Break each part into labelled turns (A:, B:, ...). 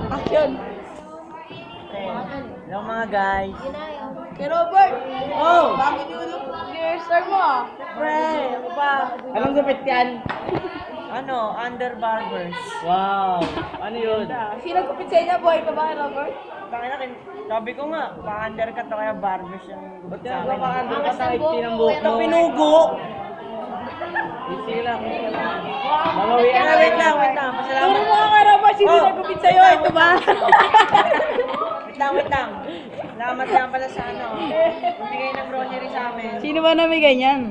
A: Action!
B: Hello mga guys.
A: Kay Robert!
B: Oh!
A: Bakit yung hairstyle mo ah?
B: Pre, ako pa.
C: Anong gupit yan?
B: Ano, under barbers.
C: Wow! Ano yun?
A: Sino gupit sa inyo? Buhay pa ba kay Robert?
B: Bakit sabi ko nga, pa-undercut o kaya barbers yung
C: Ba't
B: gupit
C: yan?
B: sa akin.
C: Baka ka sa ikti ng buhok
B: Ito
C: mo?
B: pinugo!
C: Easy lang.
B: Wait
C: Mamawian
B: lang, wait lang.
A: Puro
B: Pasalamat.
A: mo kay Robert, sino
B: Oh.
A: nagupit sa'yo? Ito ba?
B: Wait lang. Salamat lang pala sa ano. Bumigay ng grocery sa amin.
A: Sino ba namigay niyan?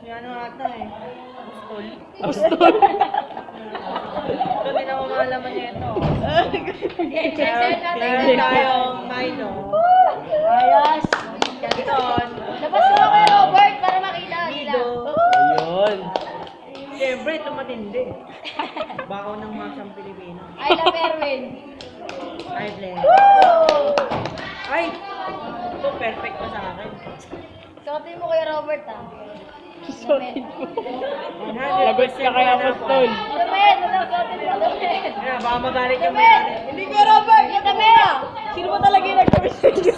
B: Yung ano ata eh. Pustol.
A: Pustol.
B: Ito, di na mamalaman niya ito. Meron tayong Milo.
A: Ayos!
B: Canton.
D: Labas mo kay Robert para makita nila.
B: Nido.
C: Ayun.
B: Siyempre, ito matindi. Bakaw ng masang Pilipino.
D: I love Erwin.
B: Ay, Blaine. Ay! Ito, perfect pa sa akin.
D: Sukatin mo kay Robert ah.
A: Sorry po.
B: 100%
C: Lagot ka kaya,
B: na ako.
C: Pustol.
D: Damit! Ano sukatin mo? Damit!
B: Kaya, baka magalit yung
D: Damit!
B: may-ari.
A: Hindi kay Robert!
D: Yung damit!
A: Sino ba talaga yung nagupit sa inyo?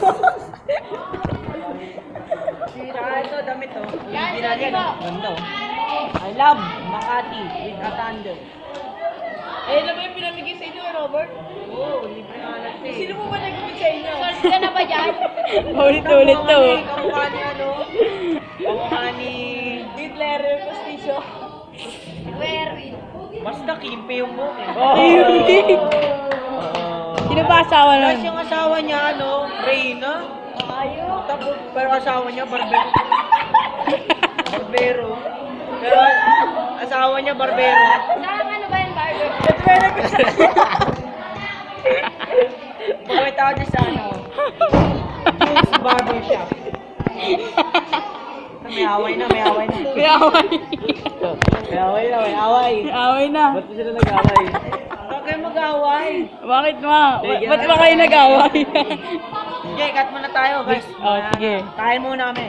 B: Saka ito, damit to.
D: Yan,
B: Original
D: sabi
B: yan.
D: mo.
B: Ganda. I love Makati with a thunder.
A: Eh, ano ba yung pinamigay sa inyo kay Robert?
B: Oo, libre nga lang ito eh.
A: Sino po ba nagupit sa inyo?
D: Sorry ka na ba dyan?
A: Ulit-ulit to.
B: Kamukha ni ano? Kamukha ni...
A: Hitler, yung postisyo.
D: Kuya Erwin.
B: Basta kimpe yung buhok eh.
A: Sino ba asawa nun?
B: Tapos yung asawa niya, ano, Reyna.
A: Ayun.
B: Tapos, pero asawa niya, barbero. Barbero. Pero, asawa niya, barbero.
D: Saan ano ba yung barber?
B: Pagkawit ako dyan sa ano, Juice Barbershop. May away na.
A: May away.
C: May away na, may away.
A: May away na.
C: Ba't pa sila nag-away?
B: Huwag kayo mag-away.
A: Bakit ma? Ba't ba kayo nag-away?
B: Sige, cut muna tayo, guys.
A: Oh, sige.
B: Kain muna kami.